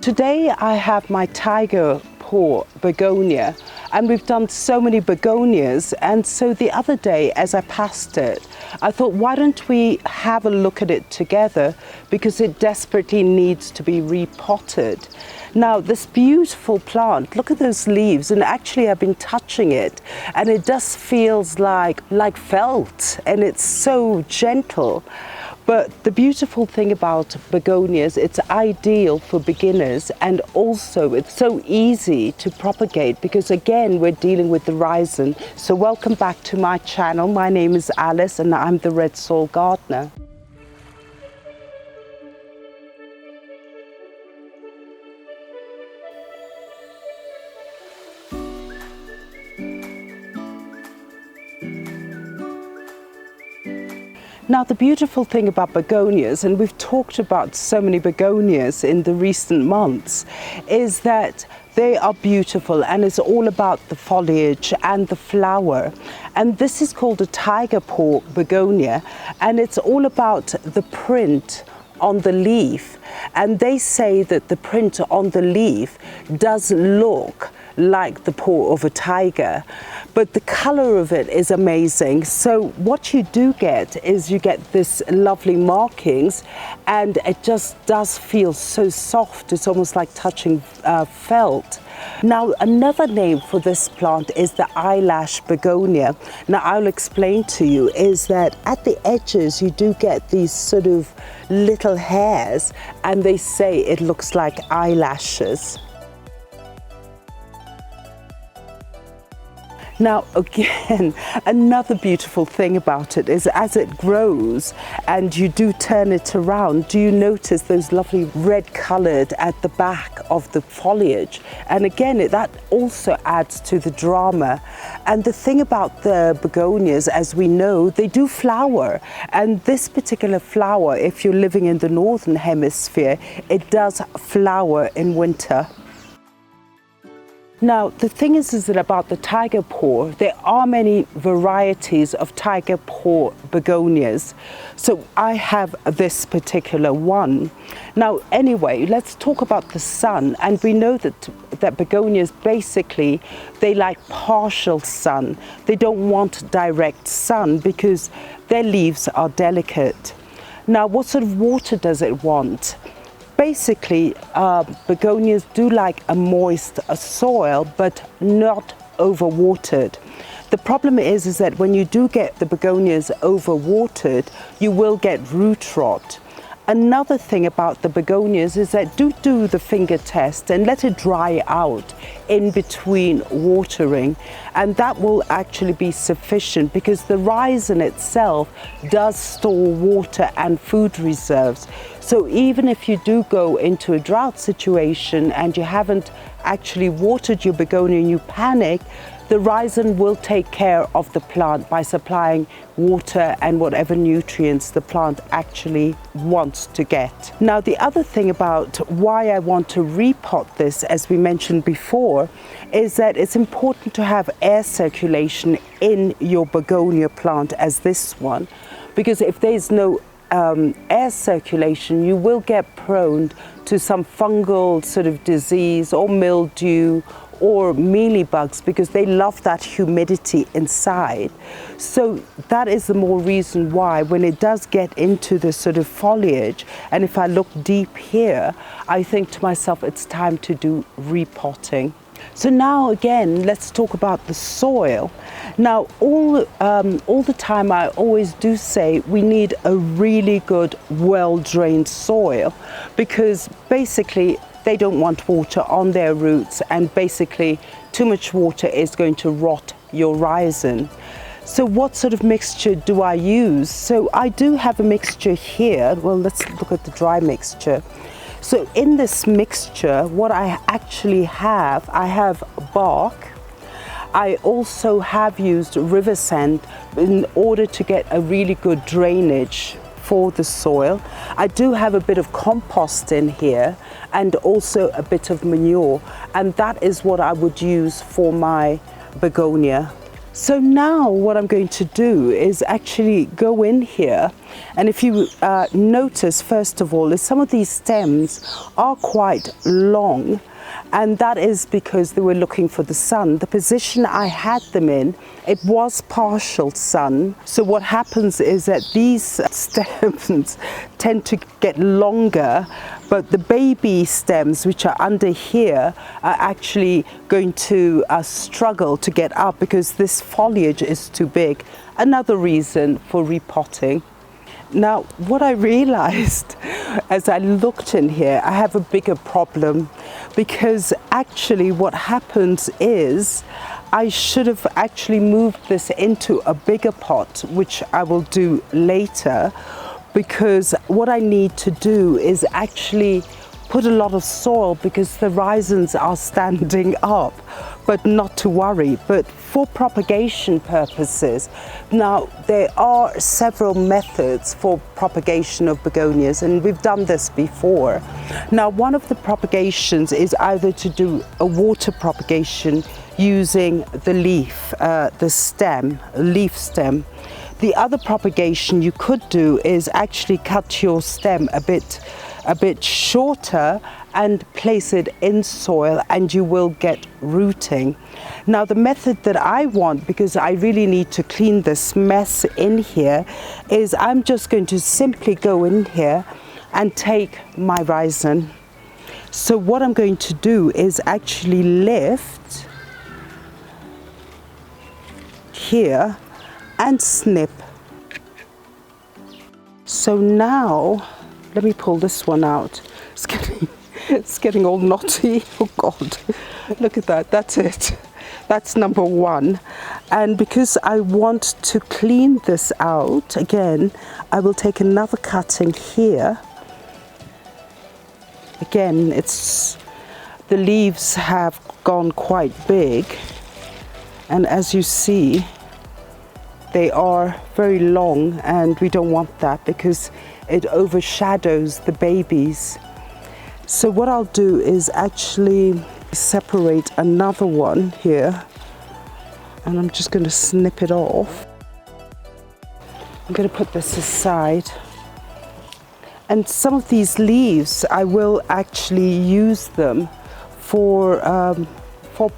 Today I have my Tiger Paw begonia, and we've done so many begonias, and so the other day as I passed it, I thought, why don't we have a look at it together, because it desperately needs to be repotted. Now this beautiful plant, look at those leaves, and actually I've been touching it and it just feels like felt, and it's so gentle. But the beautiful thing about begonias, it's ideal for beginners, and also it's so easy to propagate because again we're dealing with the rhizome. So welcome back to my channel. My name is Alice and I'm the Red Soil Gardener. Now the beautiful thing about begonias, and we've talked about so many begonias in the recent months, is that they are beautiful and it's all about the foliage and the flower. And this is called a tiger paw begonia, and it's all about the print on the leaf. And they say that the print on the leaf does look like the paw of a tiger, but the color of it is amazing. So what you do get is you get this lovely markings, and it just does feel so soft. It's almost like touching felt. Now another name for this plant is the eyelash begonia. Now I'll explain to you is that at the edges you do get these sort of little hairs, and they say it looks like eyelashes. Now again, another beautiful thing about it is as it grows and you do turn it around, do you notice those lovely red coloured at the back of the foliage? And again, that also adds to the drama. And the thing about the begonias, as we know, they do flower. And this particular flower, if you're living in the northern hemisphere, it does flower in winter. Now the thing is that about the tiger paw, there are many varieties of tiger paw begonias. So I have this particular one. Now anyway, let's talk about the sun. And we know that begonias basically, they like partial sun. They don't want direct sun because their leaves are delicate. Now what sort of water does it want? Basically, begonias do like a moist soil, but not overwatered. The problem is that when you do get the begonias overwatered, you will get root rot. Another thing about the begonias is that do the finger test and let it dry out in between watering, and that will actually be sufficient because the rhizome itself does store water and food reserves. So even if you do go into a drought situation and you haven't actually watered your begonia and you panic, the rhizome will take care of the plant by supplying water and whatever nutrients the plant actually wants to get. Now the other thing about why I want to repot this, as we mentioned before, is that it's important to have air circulation in your begonia plant as this one, because if there's no air circulation, you will get prone to some fungal sort of disease or mildew or mealybugs, because they love that humidity inside. So that is the more reason why when it does get into the sort of foliage, and if I look deep here, I think to myself it's time to do repotting. So now again, let's talk about the soil. Now all the time I always do say we need a really good well-drained soil, because basically they don't want water on their roots, and basically too much water is going to rot your rhizome. So what sort of mixture do I use? So I do have a mixture here. Well, let's look at the dry mixture. So in this mixture, what I actually have, I have bark. I also have used river sand in order to get a really good drainage for the soil. I do have a bit of compost in here and also a bit of manure, and that is what I would use for my begonia. So now what I'm going to do is actually go in here, and if you notice, first of all, is some of these stems are quite long, and that is because they were looking for the sun. The position I had them in, it was partial sun. So what happens is that these stems tend to get longer, but the baby stems, which are under here, are actually going to struggle to get up because this foliage is too big. Another reason for repotting. Now, what I realized as I looked in here, I have a bigger problem, because actually what happens is I should have actually moved this into a bigger pot, which I will do later, because what I need to do is actually put a lot of soil, because the rhizomes are standing up. But not to worry, but for propagation purposes. Now, there are several methods for propagation of begonias, and we've done this before. Now, one of the propagations is either to do a water propagation using the leaf, the stem, leaf stem. The other propagation you could do is actually cut your stem a bit shorter and place it in soil, and you will get rooting. Now, the method that I want, because I really need to clean this mess in here, is I'm just going to simply go in here and take my rhizome. So what I'm going to do is actually lift here and snip. So now, let me pull this one out. It's getting all knotty. Oh God, look at that. That's it. That's number one. And because I want to clean this out, again, I will take another cutting here. Again, the leaves have gone quite big. And as you see, they are very long, and we don't want that because it overshadows the babies. So what I'll do is actually separate another one here, and I'm just going to snip it off. I'm going to put this aside. And some of these leaves, I will actually use them for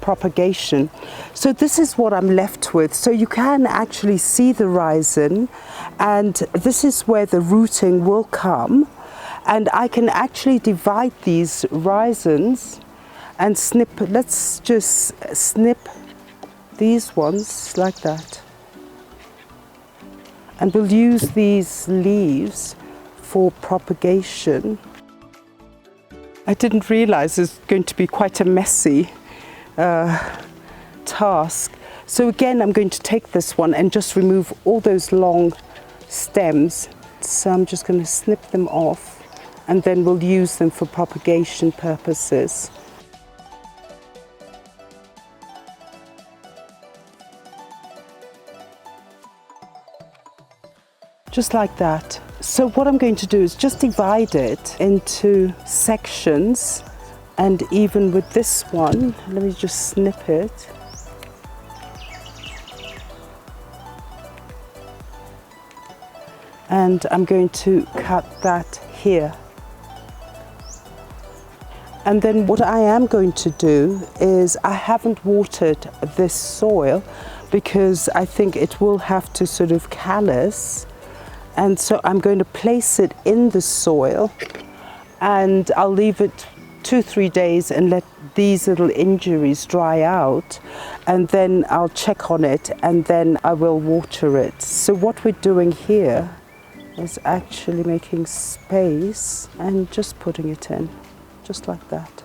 propagation. So this is what I'm left with. So you can actually see the rhizome, and this is where the rooting will come. And I can actually divide these rhizomes and snip. Let's just snip these ones like that. And we'll use these leaves for propagation. I didn't realize it's going to be quite a messy task. So again, I'm going to take this one and just remove all those long stems. So I'm just going to snip them off, and then we'll use them for propagation purposes. Just like that. So what I'm going to do is just divide it into sections, and even with this one, let me just snip it. And I'm going to cut that here. And then what I am going to do is, I haven't watered this soil because I think it will have to sort of callus. And so I'm going to place it in the soil, and I'll leave it 2-3 days and let these little injuries dry out, and then I'll check on it, and then I will water it. So what we're doing here is actually making space and just putting it in, just like that.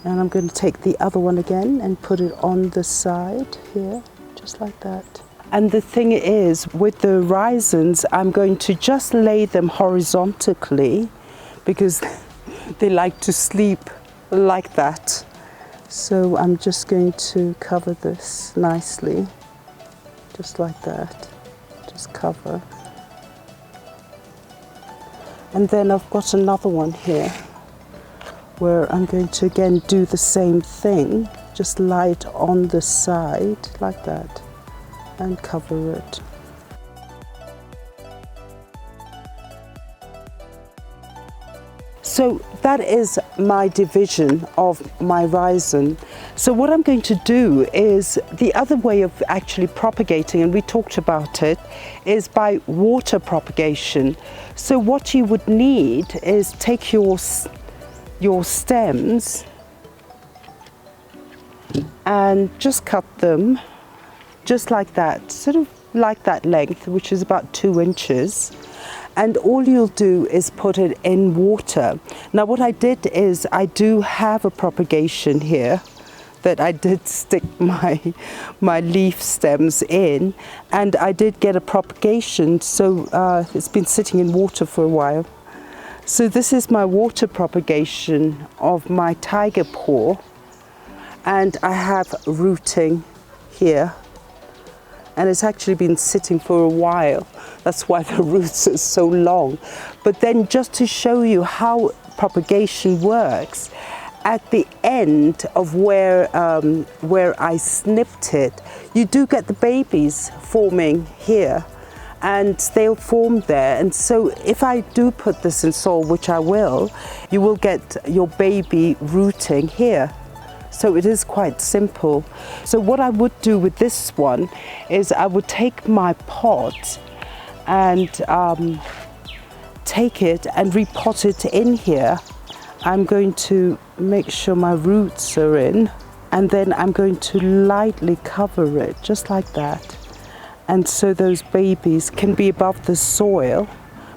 And I'm going to take the other one again and put it on the side here, just like that. And the thing is, with the rhizomes, I'm going to just lay them horizontally because they like to sleep like that. So I'm just going to cover this nicely, just like that. Just cover. And then I've got another one here where I'm going to again do the same thing, just lie it on the side like that and cover it. So that is my division of my rhizome. So what I'm going to do is, the other way of actually propagating, and we talked about it, is by water propagation. So what you would need is take your stems and just cut them just like that, sort of like that length, which is about 2 inches. And all you'll do is put it in water. Now what I did is, I do have a propagation here that I did stick my leaf stems in, and I did get a propagation, so it's been sitting in water for a while. So this is my water propagation of my tiger paw, and I have rooting here. And it's actually been sitting for a while. That's why the roots are so long. But then, just to show you how propagation works, at the end of where I snipped it, you do get the babies forming here, and they'll form there. And so if I do put this in soil, which I will, you will get your baby rooting here. So it is quite simple. So what I would do with this one is, I would take my pot and take it and repot it in here. I'm going to make sure my roots are in, and then I'm going to lightly cover it just like that. And so those babies can be above the soil,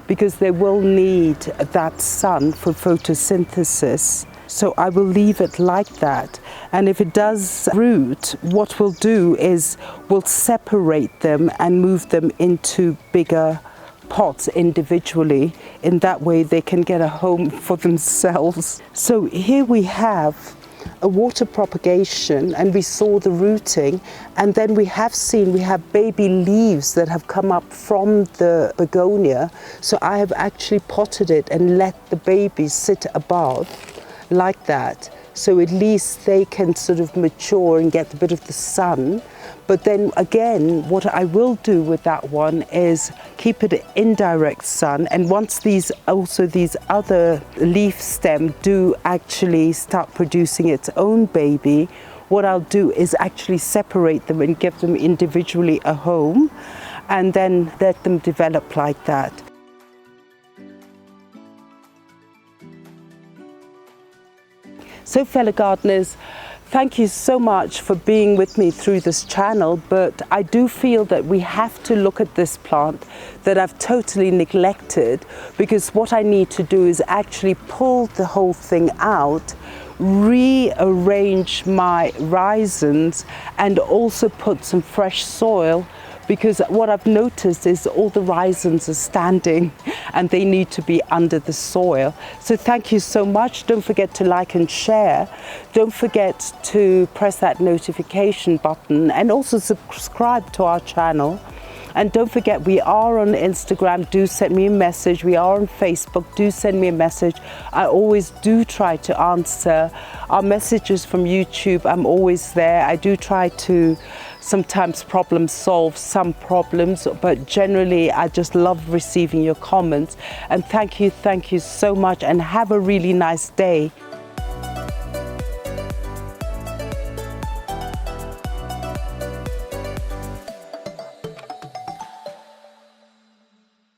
because they will need that sun for photosynthesis. So I will leave it like that. And if it does root, what we'll do is we'll separate them and move them into bigger pots individually. In that way they can get a home for themselves. So here we have a water propagation, and we saw the rooting, and then we have baby leaves that have come up from the begonia. So I have actually potted it and let the babies sit above like that, so at least they can sort of mature and get a bit of the sun. But then again, what I will do with that one is keep it in direct sun, and once these other leaf stem do actually start producing its own baby, what I'll do is actually separate them and give them individually a home, and then let them develop like that. So fellow gardeners, thank you so much for being with me through this channel, but I do feel that we have to look at this plant that I've totally neglected, because what I need to do is actually pull the whole thing out, rearrange my rhizomes, and also put some fresh soil, because what I've noticed is all the rhizomes are standing and they need to be under the soil. So thank you so much. Don't forget to like and share. Don't forget to press that notification button, and also subscribe to our channel. And don't forget, we are on Instagram. Do send me a message. We are on Facebook. Do send me a message. I always do try to answer our messages from YouTube. I'm always there. I do try to sometimes problem solve some problems, but generally I just love receiving your comments. And thank you so much, and have a really nice day.